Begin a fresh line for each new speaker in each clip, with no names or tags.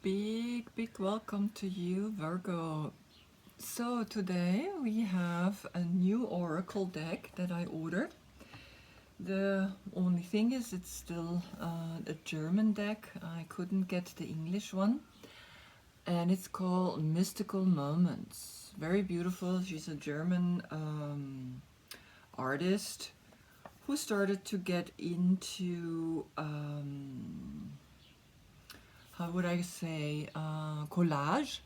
big welcome to you, Virgo. So today we have a new oracle deck that I ordered. The only thing is it's still a German deck. I couldn't get the English one. And it's called Mystical Moments. Very beautiful. She's a German artist who started to get into how would I say, collage.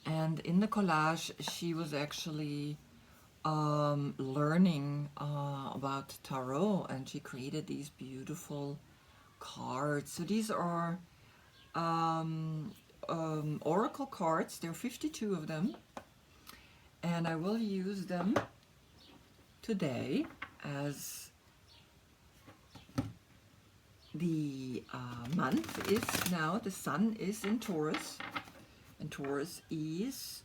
And in the collage, she was actually learning about tarot, and she created these beautiful cards. So these are oracle cards. There are 52 of them, and I will use them today as the month is now, the sun is in Taurus, and Taurus is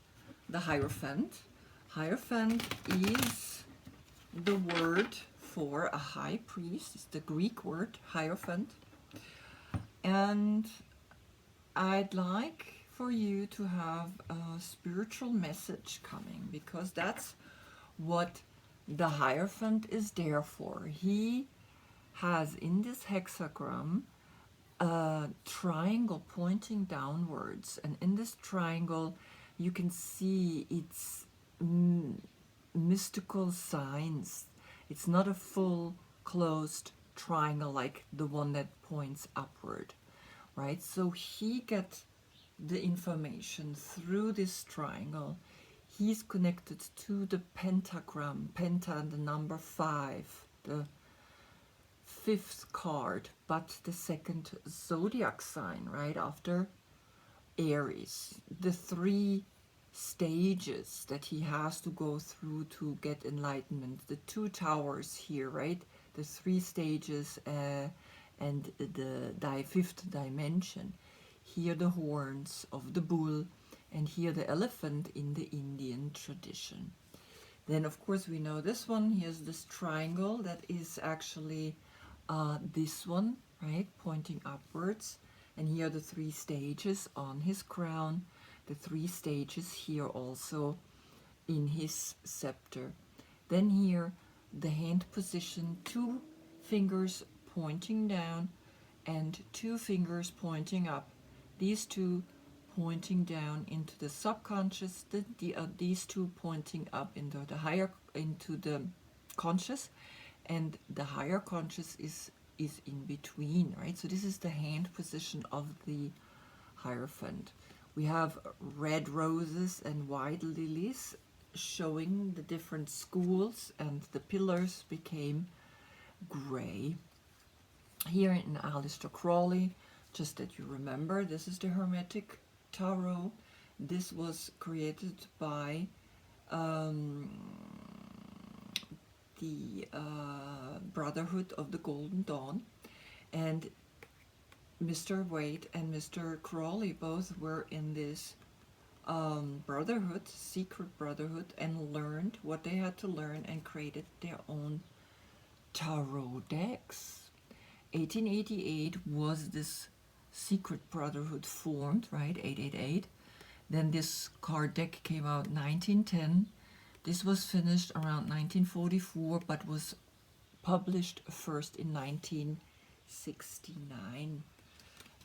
the Hierophant. Hierophant is the word for a high priest. It's the Greek word, Hierophant. And I'd like for you to have a spiritual message coming, because that's what the Hierophant is there for. He has in this hexagram a triangle pointing downwards, and in this triangle you can see its mystical signs. It's not a full closed triangle like the one that points upward, right? So he gets the information through this triangle. He's connected to the pentagram, penta, the number 5, the 5th card, but the second zodiac sign, right after Aries. The 3 stages that he has to go through to get enlightenment. The 2 towers here, right? The 3 stages and the 5th dimension. Here the horns of the bull, and here the elephant in the Indian tradition. Then of course we know this one. Here's this triangle that is actually this one, right, pointing upwards, and here are the 3 stages on his crown, the 3 stages here also in his scepter. Then here the hand position, 2 fingers pointing down and 2 fingers pointing up. These 2 pointing down into the subconscious, these 2 pointing up into the higher, into the conscious, and the higher conscious is in between, right? So this is the hand position of the Hierophant. We have red roses and white lilies showing the different schools, and the pillars became gray. Here in Aleister Crowley, just that you remember, this is the Hermetic Tarot. This was created by the Brotherhood of the Golden Dawn, and Mr. Waite and Mr. Crowley both were in this brotherhood, secret brotherhood, and learned what they had to learn and created their own tarot decks. 1888 was this secret brotherhood formed, right? 888. Then this card deck came out 1910. This was finished around 1944, but was published first in 1969.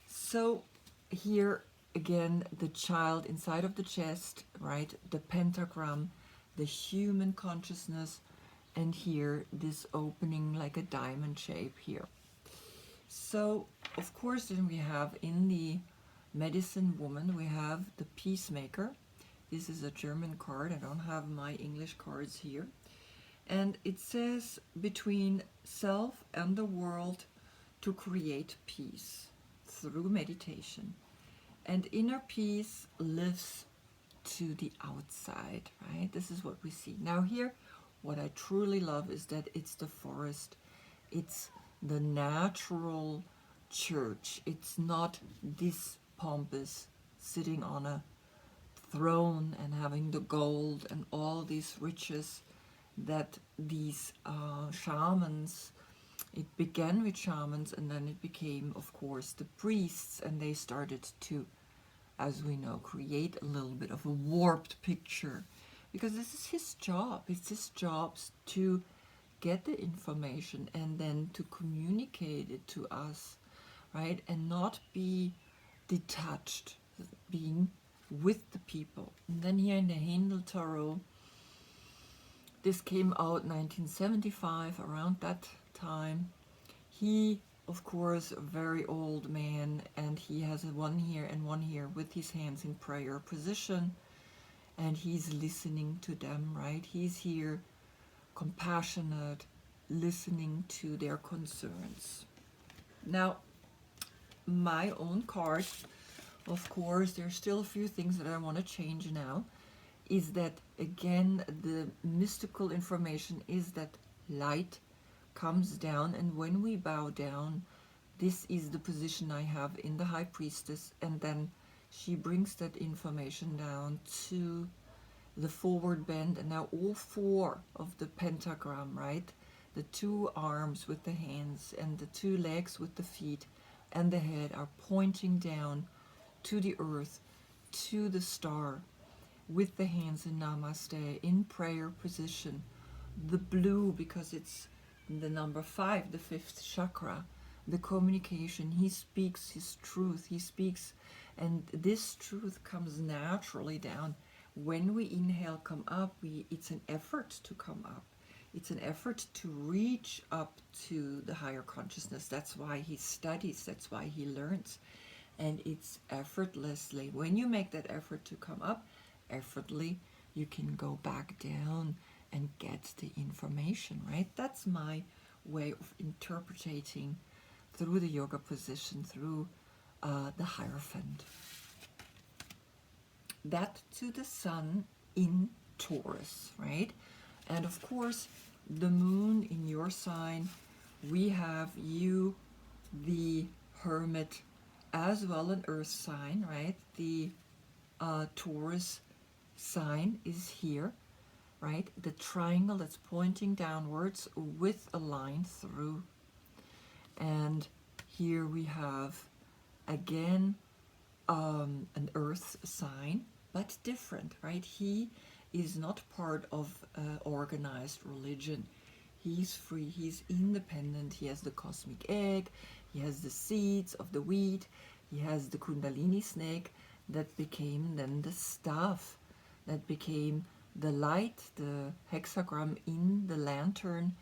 So here again, the child inside of the chest, right? The pentagram, the human consciousness, and here this opening like a diamond shape here. So of course then we have in the medicine woman, we have the Peacemaker. This is a German card. I don't have my English cards here. And it says, between self and the world to create peace through meditation. And inner peace lives to the outside, right? This is what we see. Now here, what I truly love is that it's the forest. It's the natural church. It's not this pompous sitting on a throne and having the gold and all these riches that these shamans, it began with shamans, and then it became of course the priests, and they started to as we know, create a little bit of a warped picture, because this is his job. It's his job to get the information and then to communicate it to us, right? And not be detached, being with the people. And then here in the Handel Tarot, this came out 1975, around that time. He, of course, a very old man, and he has one here and one here with his hands in prayer position, and he's listening to them, right? He's here, compassionate, listening to their concerns. Now, my own card, of course, there's still a few things that I want to change now, is that, again, the mystical information is that light comes down, and when we bow down, this is the position I have in the High Priestess, and then she brings that information down to the forward bend, and now all four of the pentagram, right? The two arms with the hands and the two legs with the feet and the head are pointing down to the earth, to the star, with the hands in Namaste, in prayer position. The blue, because it's the number 5, the 5th chakra, the communication. He speaks his truth. He speaks, and this truth comes naturally down. When we inhale, come up, it's an effort to come up. It's an effort to reach up to the higher consciousness. That's why he studies. That's why he learns. And it's effortlessly. When you make that effort to come up, effortlessly, you can go back down and get the information, right? That's my way of interpreting through the yoga position, through the Hierophant. That to the sun in Taurus, right? And of course, the moon in your sign, we have you, the Hermit, as well an earth sign, right? The Taurus sign is here, right? The triangle that's pointing downwards with a line through. And here we have, again, an earth sign, but different, right? He is not part of organized religion. He's free, he's independent, he has the cosmic egg, he has the seeds of the wheat, he has the Kundalini snake that became then the staff, that became the light, the hexagram in the lantern,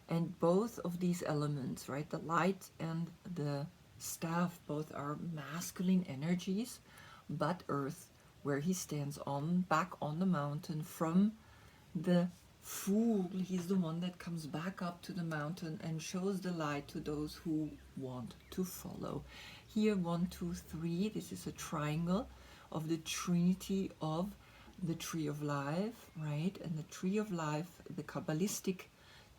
and both of these elements, right, the light and the staff, both are masculine energies, but earth, where he stands back on the mountain from the fool, he's the one that comes back up to the mountain and shows the light to those who want to follow. Here, 1, 2, 3, this is a triangle of the Trinity of the Tree of Life, right? And the Tree of Life, the Kabbalistic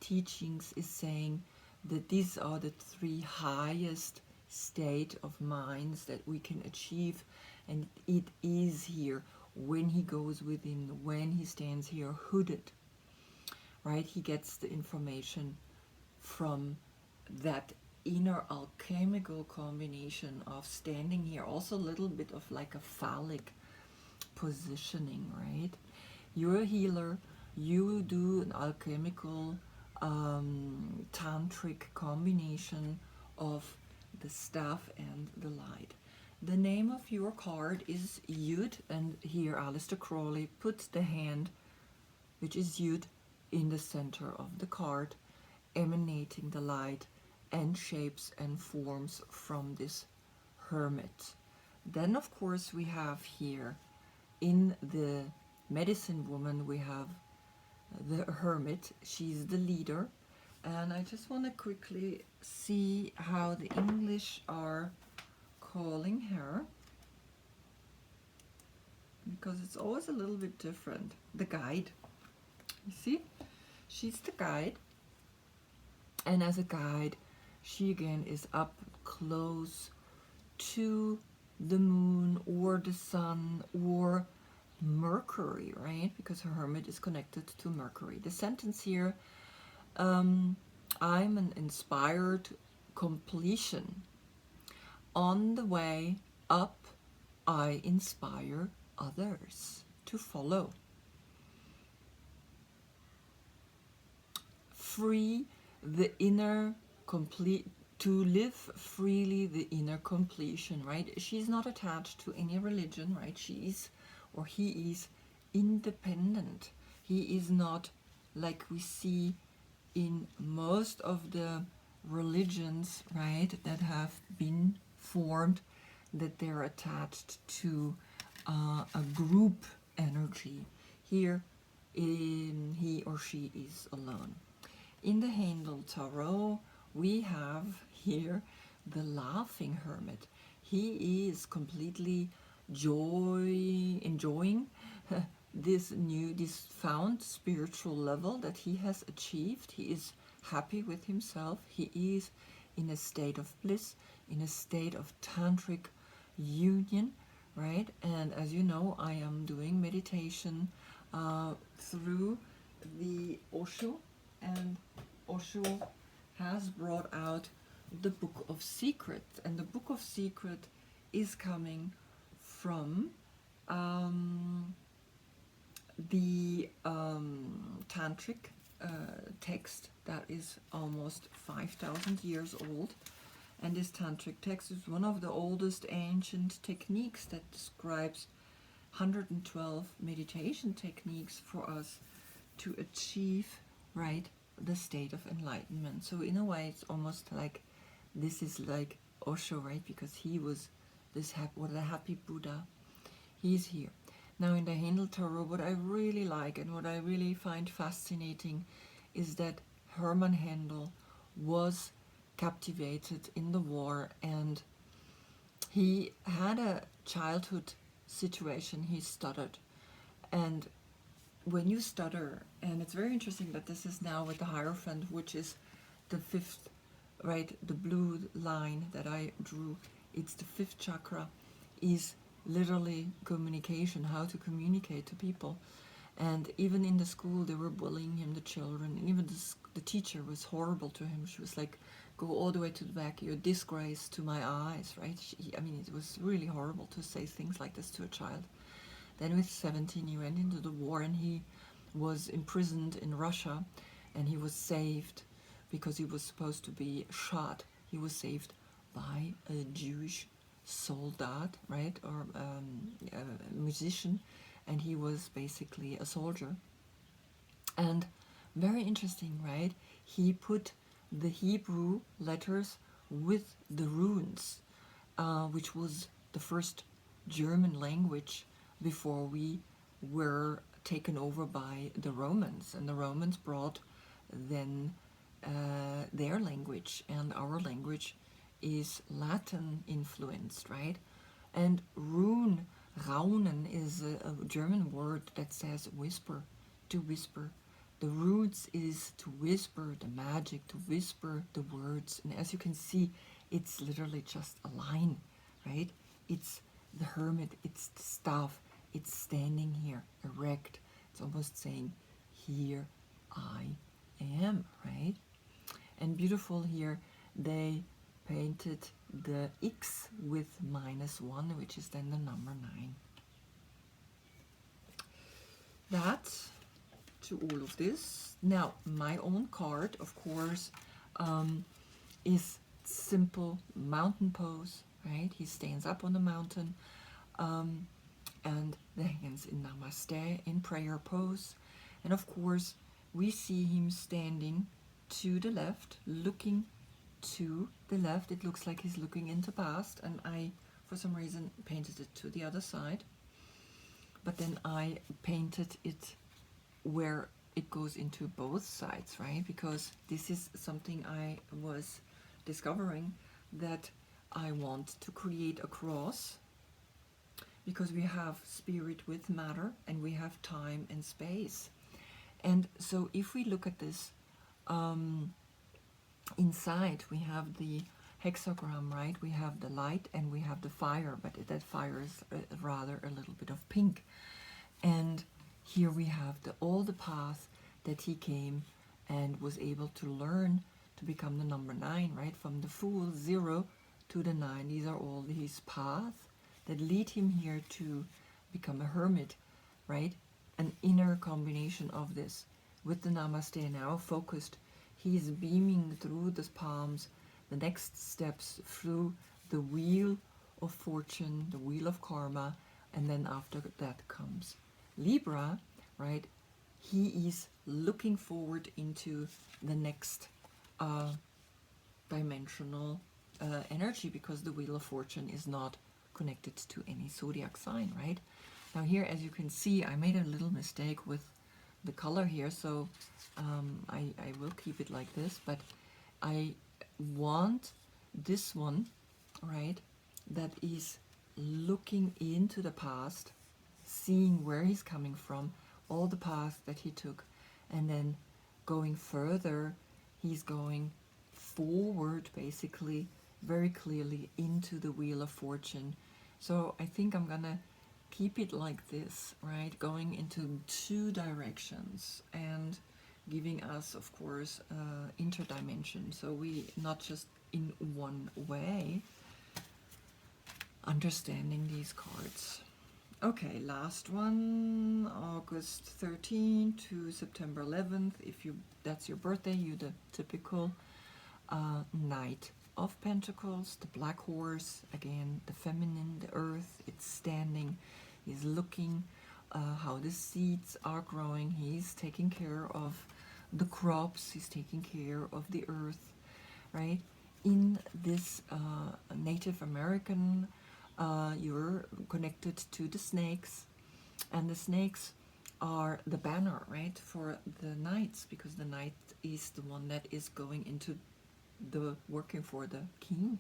teachings is saying that these are the 3 highest state of minds that we can achieve, and it is here when he goes within, when he stands here hooded, right? He gets the information from that inner alchemical combination of standing here, also a little bit of like a phallic positioning, right? You're a healer, you do an alchemical tantric combination of the staff and the light. The name of your card is Yud, and here Aleister Crowley puts the hand, which is Yud, in the center of the card, emanating the light and shapes and forms from this hermit. Then, of course, we have here in the medicine woman, we have the hermit. She's the leader. And I just want to quickly see how the English are calling her, because it's always a little bit different. The guide. You see? She's the guide. And as a guide, she again is up close to the moon or the sun or Mercury, right? Because her hermit is connected to Mercury. The sentence here, I'm an inspired completion on the way up I inspire others to follow. Free the inner complete, to live freely the inner completion, right? She's not attached to any religion, right? She is, or he is, independent. He is not like we see in most of the religions, right, that have been formed, that they're attached to a group energy. Here, he or she is alone. In the Handel Tarot, we have here the laughing hermit. He is completely enjoying this found spiritual level that he has achieved. He is happy with himself. He is in a state of bliss, in a state of tantric union, right? And as you know, I am doing meditation through the Osho, and Osho has brought out the Book of Secrets, and the Book of Secret is coming from the tantric text that is almost 5,000 years old. And this tantric text is one of the oldest ancient techniques that describes 112 meditation techniques for us to achieve, right, the state of enlightenment. So in a way, it's almost like this is like Osho, right? Because he was this happy Buddha. He's here. Now in the Handel Tarot, what I really like and what I really find fascinating is that Hermann Handel was captivated in the war, and he had a childhood situation. He stuttered, and when you stutter, and it's very interesting that this is now with the Hierophant, which is the fifth, right, the blue line that I drew, it's the fifth chakra, is literally communication, how to communicate to people. And even in the school, they were bullying him, the children, and even the teacher was horrible to him. She was like, go all the way to the back, you're a disgrace to my eyes, right? I mean, it was really horrible to say things like this to a child. Then with 17, he went into the war, and he was imprisoned in Russia, and he was saved because he was supposed to be shot. He was saved by a Jewish soldat, right, or a musician, and he was basically a soldier. And very interesting, right? He put the Hebrew letters with the runes, which was the first German language before we were taken over by the Romans. And the Romans brought then their language, and our language is Latin influenced, right? And raunen is a German word that says whisper, to whisper. The roots is to whisper the magic, to whisper the words. And as you can see, it's literally just a line, right? It's the hermit, it's the staff, it's standing here erect. It's almost saying, here I am, right? And beautiful here, they painted the X with -1, which is then the number 9. That's to all of this. Now, my own card, of course, is simple mountain pose, right? He stands up on the mountain, and the hands in Namaste, in prayer pose. And of course, we see him standing to the left, looking to the left. It looks like he's looking into past, and I, for some reason, painted it to the other side. But then I painted it where it goes into both sides, right? Because this is something I was discovering, that I want to create a cross, because we have spirit with matter, and we have time and space. And so if we look at this, inside we have the hexagram, right? We have the light and we have the fire, but that fire is rather a little bit of pink. And here we have all the path that he came and was able to learn to become the number 9, right? From the Fool 0 to the 9. These are all his path that lead him here to become a hermit, right? An inner combination of this. With the Namaste now focused, he is beaming through the palms, the next steps through the wheel of fortune, the wheel of karma, and then after that comes Libra, right? He is looking forward into the next dimensional energy, because the wheel of fortune is not connected to any zodiac sign, right? Now here, as you can see, I made a little mistake with the color here, so I will keep it like this, but I want this one, right, that is looking into the past, seeing where he's coming from, all the path that he took, and then going further, he's going forward basically very clearly into the wheel of fortune. So I think I'm gonna keep it like this, right, going into two directions and giving us, of course, interdimension, so we not just in one way understanding these cards. Okay, last one, August 13th to September 11th. If you that's your birthday, you the typical Knight of Pentacles, the black horse, again, the feminine, the earth, it's standing. He's looking how the seeds are growing. He's taking care of the crops. He's taking care of the earth, right? In this Native American, you're connected to the snakes, and the snakes are the banner, right, for the knights, because the knight is the one that is going into the working for the king,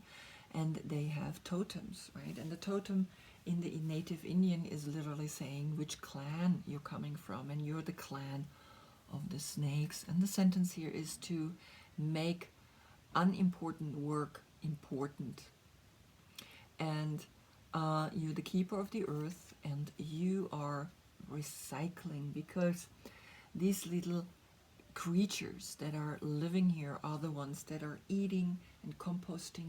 and they have totems, right? And the totem in the native Indian is literally saying which clan you're coming from, and you're the clan of the snakes. And the sentence here is to make unimportant work important. And you're the keeper of the earth, and you are recycling, because these little creatures that are living here are the ones that are eating and composting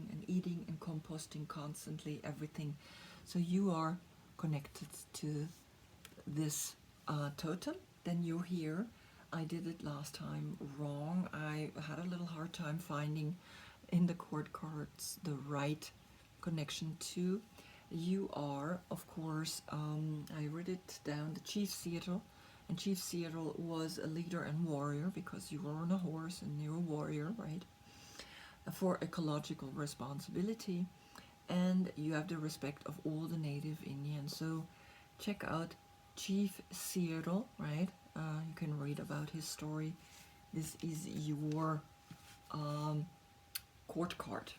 constantly everything. So you are connected to this totem. Then you're here. I did it last time wrong. I had a little hard time finding in the court cards the right connection to. You are, of course, I read it down, the Chief Seattle. And Chief Seattle was a leader and warrior, because you were on a horse and you're a warrior, right? For ecological responsibility. And you have the respect of all the native Indians. So check out Chief Seattle, right? You can read about his story. This is your court card.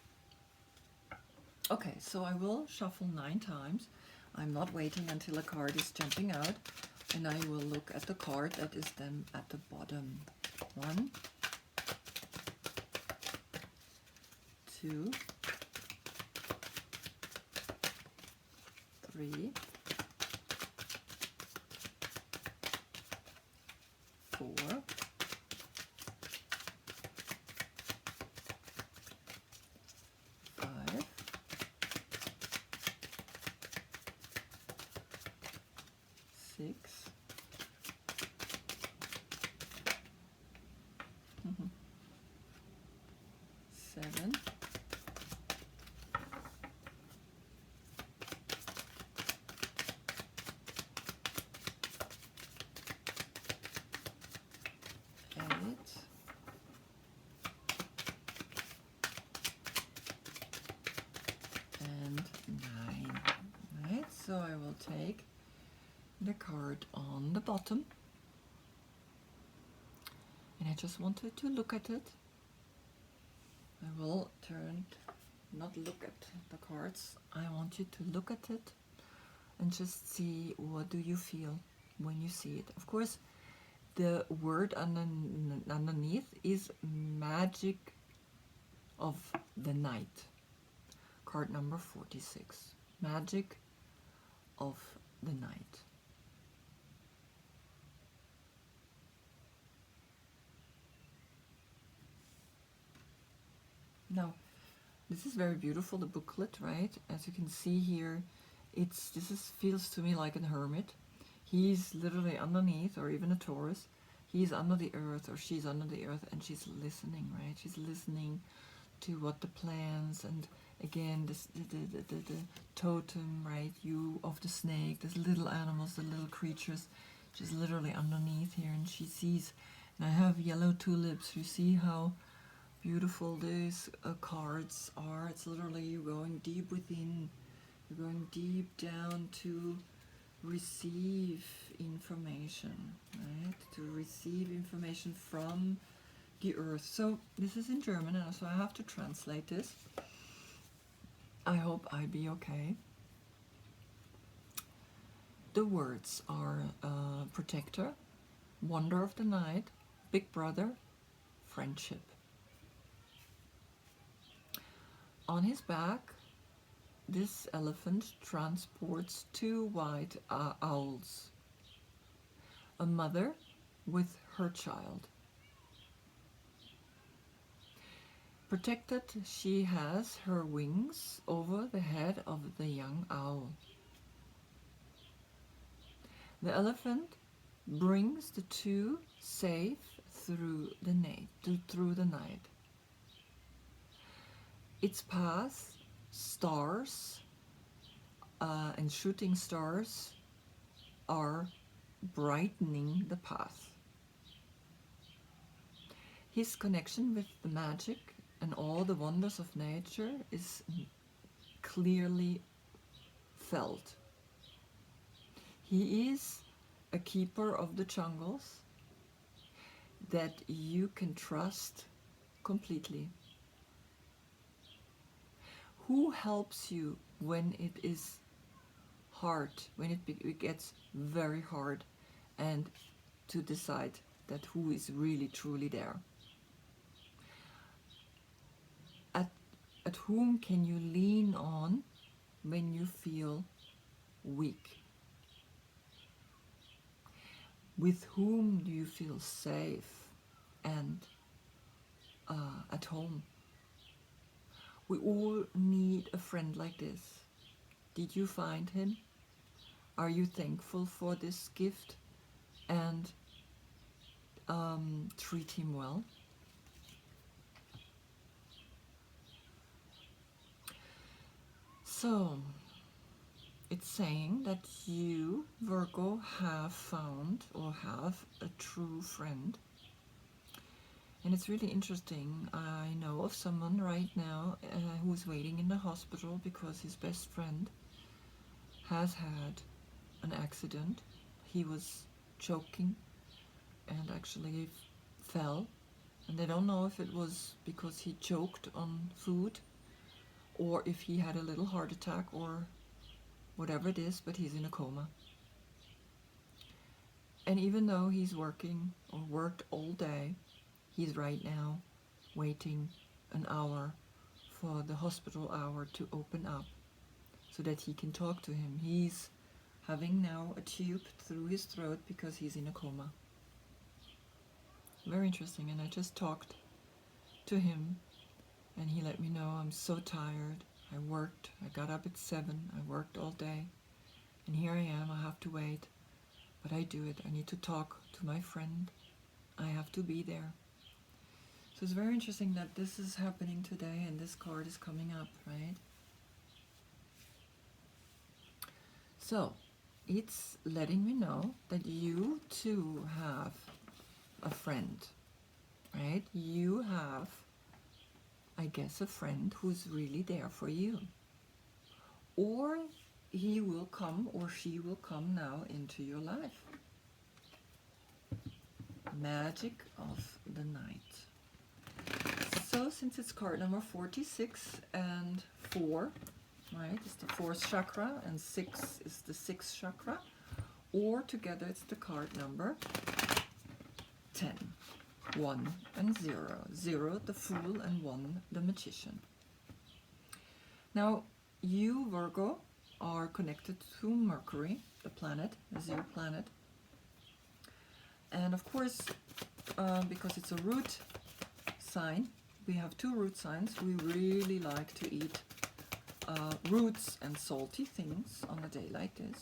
Okay, so I will shuffle 9 times. I'm not waiting until a card is jumping out. And I will look at the card that is then at the bottom. 1, 2, 3, 4, 5, 6, 7, 8, and 9. Right, so I will take the card on the bottom, and I just wanted to look at it. I will not look at the cards. I want you to look at it and just see, what do you feel when you see it. Of course, the word underneath is magic of the night. Card number 46. Magic of the night. Now, this is very beautiful, the booklet, right? As you can see here, feels to me like a hermit. He's literally underneath, or even a Taurus. He's under the earth, or she's under the earth, and she's listening, right? She's listening to what the plants, and again, the totem, right? You of the snake, these little animals, the little creatures. She's literally underneath here, and she sees. And I have yellow tulips. You see how beautiful these cards are. It's literally you going deep within. You're going deep down to receive information, right? To receive information from the earth. So this is in German, and so I have to translate this. I hope I be okay. The words are protector, wonder of the night, big brother, friendship. On his back, this elephant transports two white owls, a mother with her child. Protected, she has her wings over the head of the young owl. The elephant brings the two safe through the night. Its path, stars and shooting stars are brightening the path. His connection with the magic and all the wonders of nature is clearly felt. He is a keeper of the jungles that you can trust completely. Who helps you when it is hard, when it gets very hard, and to decide that who is really truly there? At whom can you lean on when you feel weak? With whom do you feel safe and at home? We all need a friend like this. Did you find him? Are you thankful for this gift and treat him well? So, it's saying that you, Virgo, have found or have a true friend. And it's really interesting. I know of someone right now who's waiting in the hospital because his best friend has had an accident. He was choking and actually fell. And they don't know if it was because he choked on food or if he had a little heart attack or whatever it is, but he's in a coma. And even though he's working or worked all day, he's right now waiting an hour for the hospital hour to open up so that he can talk to him. He's having now a tube through his throat because he's in a coma. Very interesting. And I just talked to him and he let me know, I'm so tired. I got up at 7, I worked all day, and here I am, I have to wait, but I do it. I need to talk to my friend. I have to be there. So it's very interesting that this is happening today and this card is coming up, right? So it's letting me know that you too have a friend, right? You have, I guess, a friend who's really there for you. Or he will come or she will come now into your life. Magic of the night. So since it's card number 46 and 4, right, it's the 4th chakra, and 6 is the 6th chakra, or together it's the card number 10. 1 and 0. 0, the Fool, and 1, the Magician. Now, you, Virgo, are connected to Mercury, the planet, the 0 planet. And of course, because it's a root sign, we have 2 root signs. We really like to eat roots and salty things on a day like this.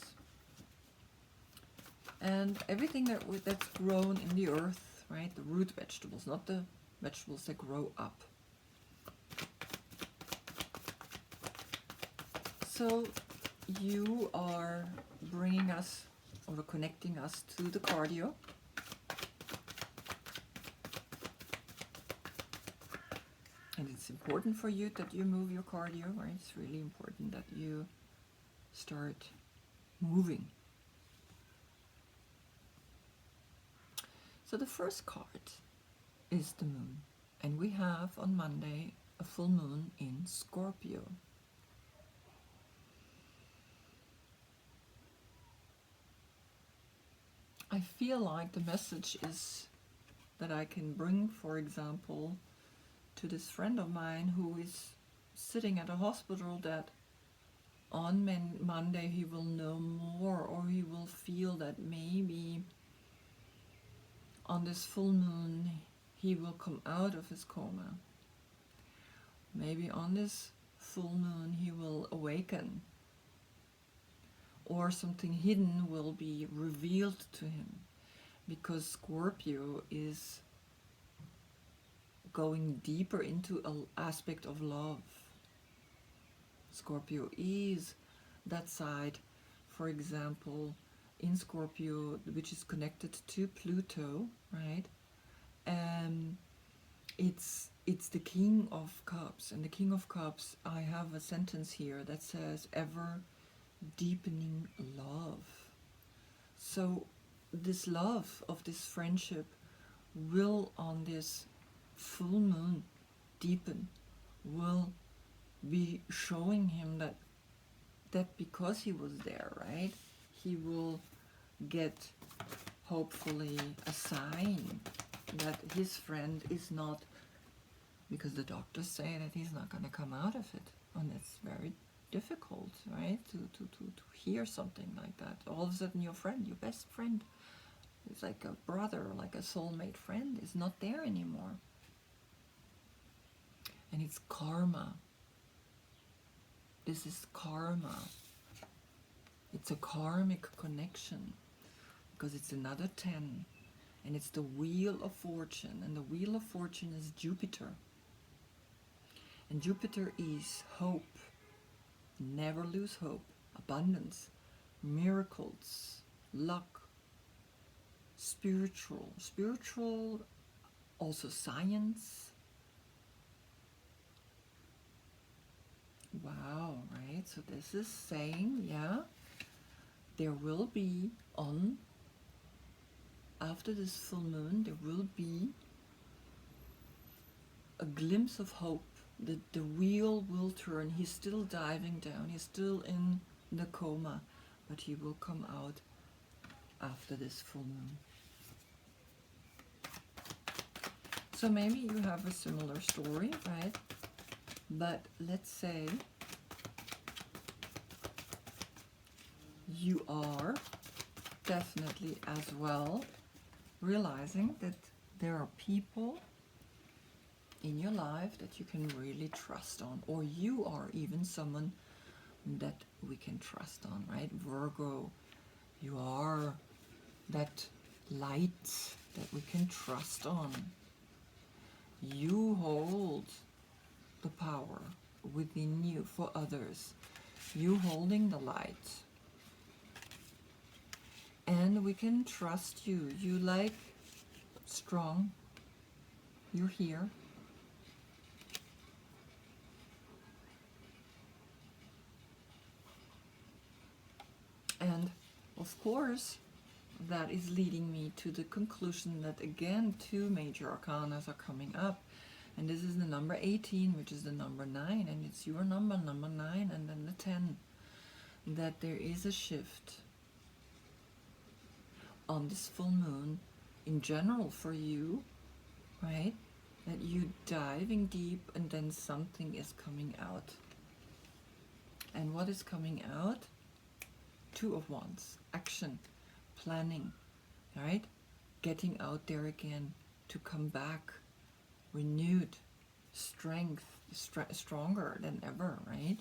And everything that's grown in the earth, right? The root vegetables, not the vegetables that grow up. So you are bringing us or connecting us to the cardio. And it's important for you that you move your cardio, right? It's really important that you start moving. So the first card is the moon. And we have on Monday a full moon in Scorpio. I feel like the message is that I can bring, for example, to this friend of mine who is sitting at a hospital, that on Monday he will know more, or he will feel that maybe on this full moon he will come out of his coma. Maybe on this full moon he will awaken, or something hidden will be revealed to him, because Scorpio is going deeper into an aspect of love. Scorpio is that side, for example, in Scorpio, which is connected to Pluto, right? It's the King of Cups, and the King of Cups, I have a sentence here that says ever deepening love. So this love of this friendship will on this full moon deepen, will be showing him that because he was there, right, he will get hopefully a sign that his friend is not, because the doctors say that he's not going to come out of it, and it's very difficult, right, to hear something like that. All of a sudden your friend, your best friend, it's like a brother, like a soulmate friend, is not there anymore. And it's karma. This is karma. It's a karmic connection, because it's another 10, and it's the Wheel of Fortune, and the Wheel of Fortune is Jupiter. And Jupiter is hope. Never lose hope. Abundance. Miracles. Luck. Spiritual. Spiritual, also science. Wow, right? So this is saying, yeah, there will be after this full moon, there will be a glimpse of hope. The wheel will turn. He's still diving down. He's still in the coma, but he will come out after this full moon. So maybe you have a similar story, right? But let's say you are definitely as well realizing that there are people in your life that you can really trust on, or you are even someone that we can trust on, right? Virgo, you are that light that we can trust on. You hold the power within you for others. You holding the light. And we can trust you. You like strong. You're here. And of course, that is leading me to the conclusion that again, 2 major arcanas are coming up. And this is the number 18, which is the number 9, and it's your number 9, and then the 10. That there is a shift on this full moon in general for you, right? That you diving deep, and then something is coming out. And what is coming out? 2 of Wands, action, planning, right? Getting out there again to come back, renewed, strength, stronger than ever, right?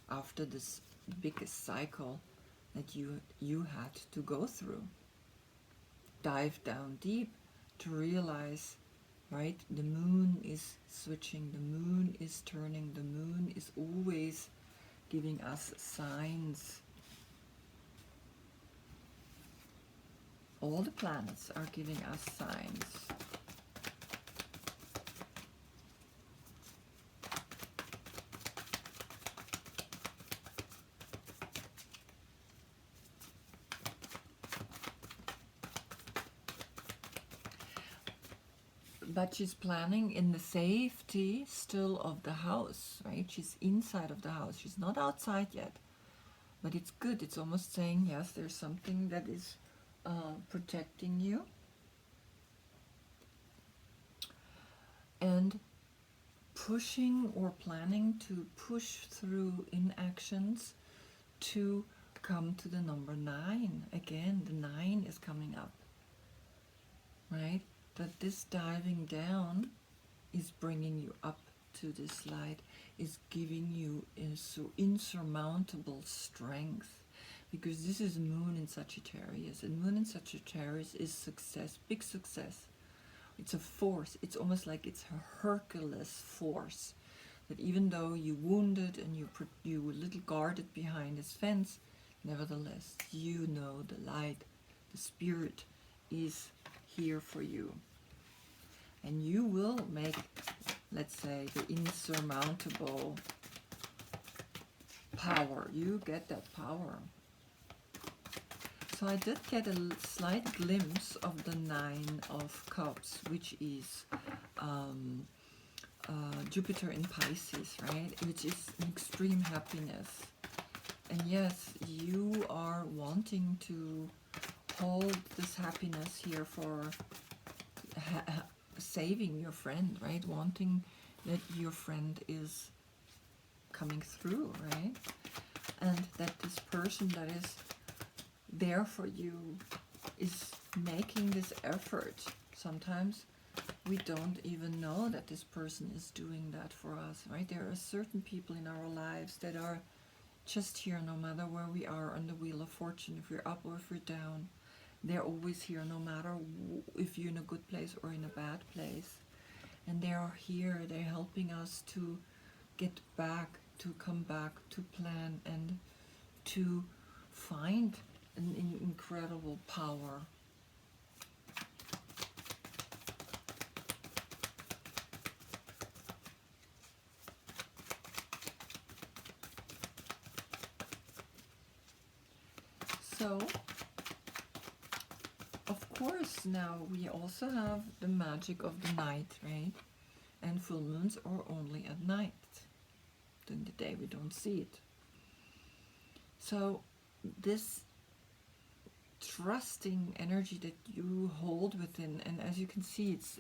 after this biggest cycle that you had to go through. Dive down deep to realize, right, the moon is switching, the moon is turning, the moon is always giving us signs. All the planets are giving us signs. But she's planning in the safety still of the house, right? She's inside of the house. She's not outside yet. But it's good. It's almost saying, yes, there's something that is protecting you. And pushing or planning to push through inactions to come to the number 9. Again, the 9 is coming up, right? That this diving down is bringing you up to this light, is giving you a so insurmountable strength, because this is moon in Sagittarius, and moon in Sagittarius is success, big success. It's a force. It's almost like it's a Hercules force, that even though you wounded and you were a little guarded behind this fence, nevertheless you know the light, the spirit is here for you. And you will make, let's say, the insurmountable power. You get that power. So I did get a slight glimpse of the 9 of Cups, which is Jupiter in Pisces, right? Which is an extreme happiness. And yes, you are wanting to hold this happiness here for saving your friend, right? Wanting that your friend is coming through, right? And that this person that is there for you is making this effort. Sometimes we don't even know that this person is doing that for us, right? There are certain people in our lives that are just here no matter where we are on the wheel of fortune, if we're up or if we're down. They're always here no matter if you're in a good place or in a bad place. And they are here, they're helping us to get back, to come back, to plan, and to find an incredible power. So, of course, now we also have the magic of the night, right? And full moons are only at night. During the day we don't see it. So this trusting energy that you hold within, and as you can see, it's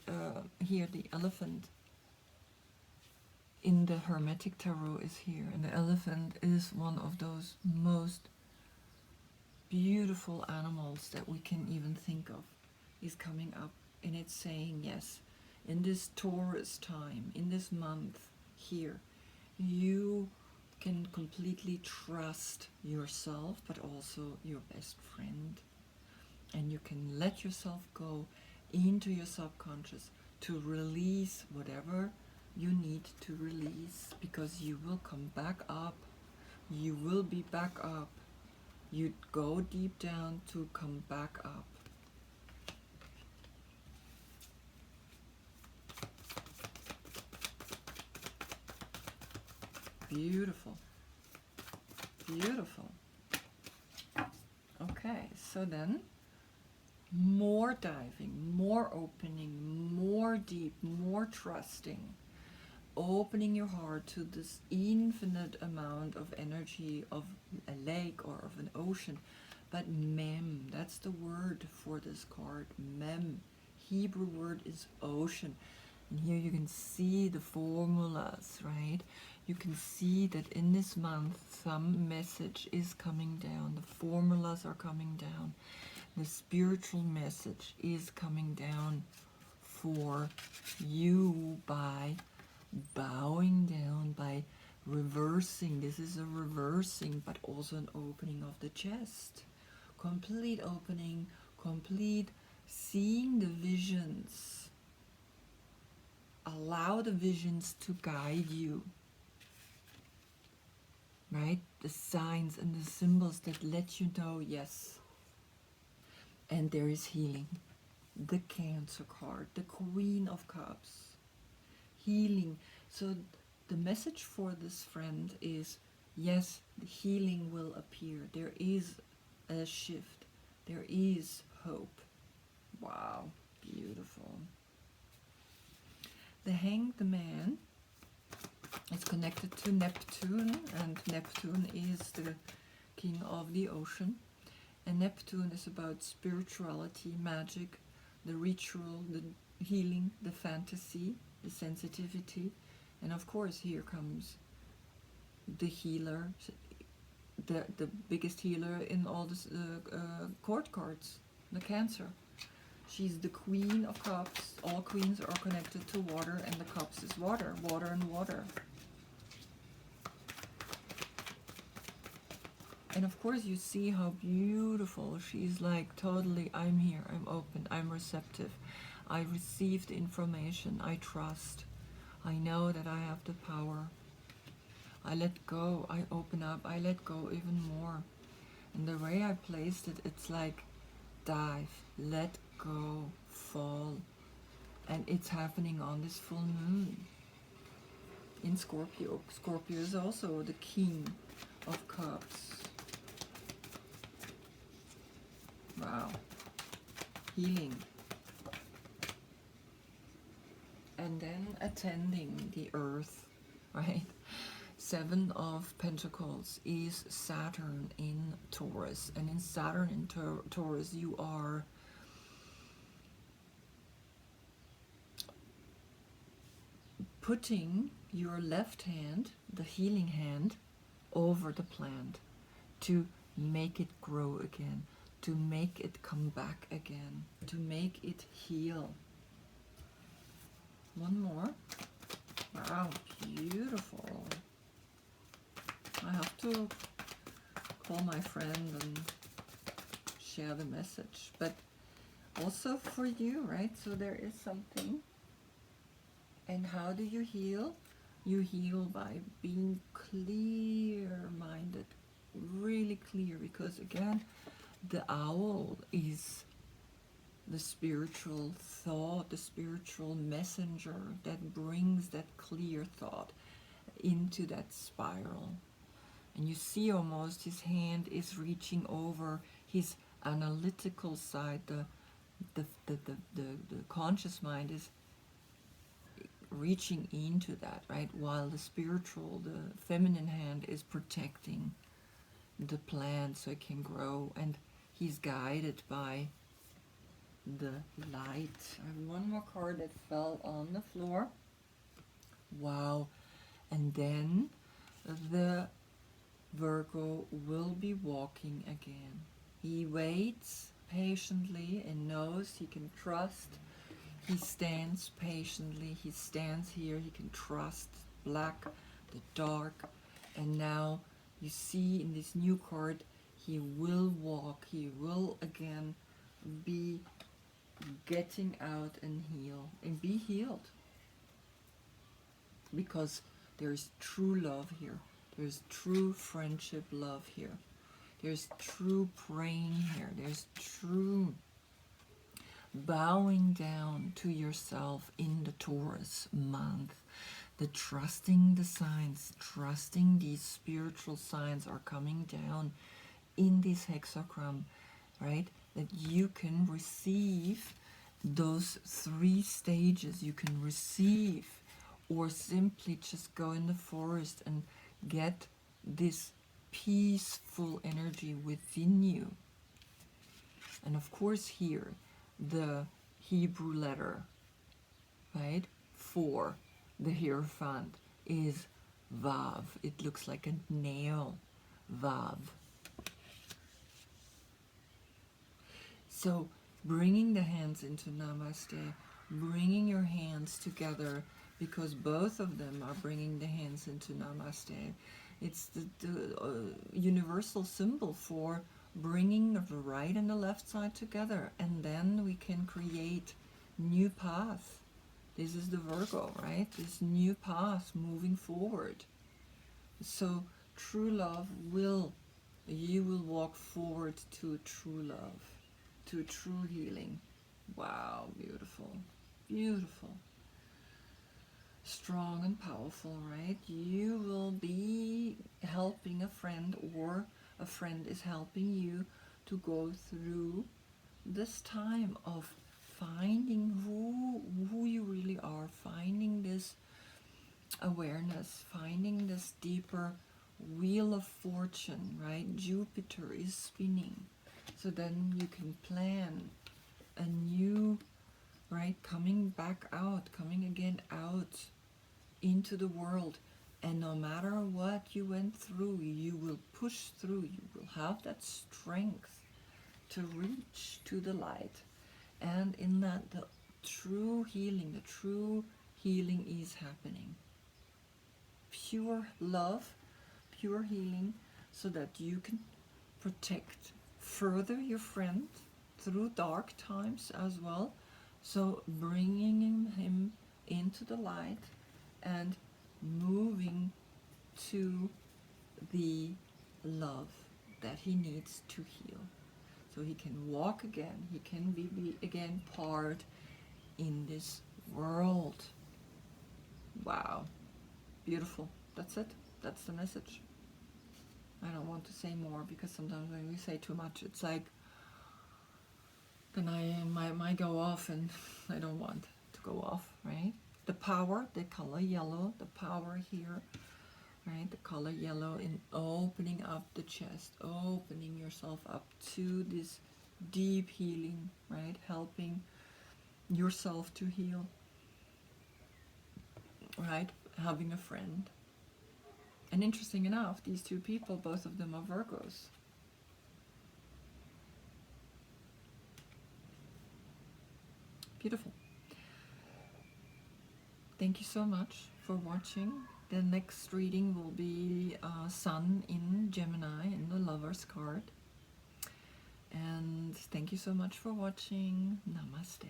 here the elephant in the Hermetic Tarot is here, and the elephant is one of those most beautiful animals that we can even think of, is coming up, and it's saying, yes, in this Taurus time, in this month here, you can completely trust yourself, but also your best friend. And you can let yourself go into your subconscious to release whatever you need to release, because you will come back up. You will be back up. You go deep down to come back up. Beautiful. Beautiful. Okay, so then more diving, more opening, more deep, more trusting, opening your heart to this infinite amount of energy of a lake or of an ocean. But mem, that's the word for this card, mem. Hebrew word is ocean. And here you can see the formulas, right? You can see that in this month some message is coming down. The formulas are coming down. The spiritual message is coming down for you by bowing down, by reversing. This is a reversing, but also an opening of the chest. Complete opening, complete seeing the visions. Allow the visions to guide you. Right? The signs and the symbols that let you know, yes. And there is healing. The Cancer card, the Queen of Cups. Healing. So the message for this friend is, yes, the healing will appear. There is a shift. There is hope. Wow, beautiful. The Hanged Man is connected to Neptune, and Neptune is the king of the ocean. And Neptune is about spirituality, magic, the ritual, the healing, the fantasy, the sensitivity. And of course, here comes the healer, the biggest healer in all the court cards, the Cancer. She's the Queen of Cups. All queens are connected to water, and the cups is water, water and water. And of course you see how beautiful she's, like, totally, I'm here, I'm open, I'm receptive. I receive the information, I trust. I know that I have the power. I let go, I open up, I let go even more. And the way I placed it, it's like dive, let go, fall. And it's happening on this full moon in Scorpio. Scorpio is also the king of cups. Wow. Healing. And then attending the earth, right? Seven of Pentacles is Saturn in Taurus. And in Saturn in Taurus, you are putting your left hand, the healing hand, over the plant to make it grow again, to make it come back again, to make it heal. One more. Wow, beautiful. I have to call my friend and share the message. But also for you, right? So there is something. And how do you heal? You heal by being clear-minded, really clear, because again, the owl is the spiritual thought, the spiritual messenger that brings that clear thought into that spiral. And you see almost his hand is reaching over his analytical side, the conscious mind is reaching into that, right? While the spiritual, the feminine hand is protecting the plant so it can grow, and he's guided by the light. I have one more card that fell on the floor. Wow. And then the Virgo will be walking again. He waits patiently and knows he can trust. He stands patiently. He stands here. He can trust black, the dark. And now you see in this new card, he will walk. He will again be getting out and heal and be healed, because there's true love here, there's true friendship love here, there's true praying here, there's true bowing down to yourself in the Taurus month. The trusting the signs, trusting these spiritual signs are coming down in this hexagram, right? That you can receive those 3 stages. You can receive, or simply just go in the forest and get this peaceful energy within you. And of course here, the Hebrew letter, right, for the Hierophant is Vav. It looks like a nail, Vav. So bringing the hands into Namaste, bringing your hands together, because both of them are bringing the hands into Namaste. It's the universal symbol for bringing the right and the left side together, and then we can create new path. This is the Virgo, right? This new path moving forward. So true love you will walk forward to true love, to true healing. Wow, beautiful, beautiful. Strong and powerful, right? You will be helping a friend, or a friend is helping you to go through this time of finding who you really are, finding this awareness, finding this deeper wheel of fortune, right? Jupiter is spinning. So then you can plan a new, right, coming back out, coming again out into the world. And no matter what you went through, you will push through. You will have that strength to reach to the light. And in that, the true healing is happening. Pure love, pure healing, so that you can protect further your friend through dark times as well. So bringing him into the light and moving to the love that he needs to heal. So he can walk again, he can be again part in this world. Wow. Beautiful. That's it. That's the message. I don't want to say more, because sometimes when we say too much, it's like, then I might go off, and I don't want to go off, right? The power, the color yellow, the power here, right? The color yellow in opening up the chest, opening yourself up to this deep healing, right? Helping yourself to heal, right? Having a friend. And interesting enough, these two people, both of them are Virgos. Beautiful. Thank you so much for watching. The next reading will be Sun in Gemini in the Lover's card. And thank you so much for watching. Namaste.